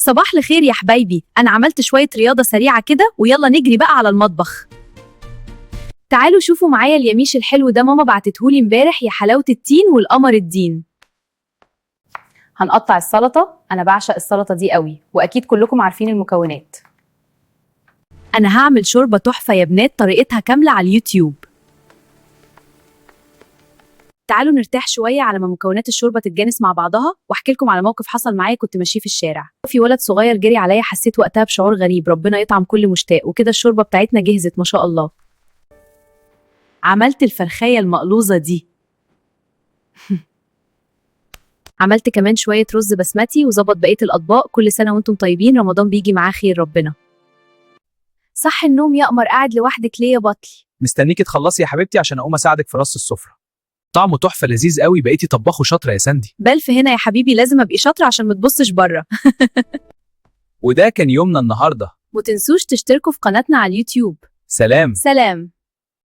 صباح الخير يا حبايبي، أنا عملت شوية رياضة سريعة كده ويلا نجري بقى على المطبخ. تعالوا شوفوا معايا اليميش الحلو ده، ماما بعتتهولي امبارح، يا حلاوة التين والقمر الدين. هنقطع السلطة. أنا بعشق السلطة دي قوي، وأكيد كلكم عارفين المكونات. أنا هعمل شوربة تحفة يا بنات، طريقتها كاملة على اليوتيوب. تعالوا نرتاح شوية على ما مكونات الشوربة تتجانس مع بعضها، واحكي لكم على موقف حصل معايا. كنت ماشيه في الشارع، في ولد صغير جري عليا، حسيت وقتها بشعور غريب، ربنا يطعم كل مشتاق. وكده الشوربة بتاعتنا جهزت ما شاء الله. عملت الفرخاية المقلوظة دي عملت كمان شوية رز بسمتي وظبط بقية الأطباق. كل سنة وانتم طيبين، رمضان بيجي معاه خير ربنا. صح النوم يا قمر، قاعد لوحدك ليه يا بطل؟ مستنيكي تخلصي يا حبيبتي عشان اقوم اساعدك في رص السفره. طعمه تحفه لذيذ قوي، بقيتي طباخه شاطره يا ساندي. بلف هنا يا حبيبي، لازم ابقي شاطرة عشان ما تبصش بره. وده كان يومنا النهارده. وتنسوش تشتركوا في قناتنا على اليوتيوب. سلام. سلام.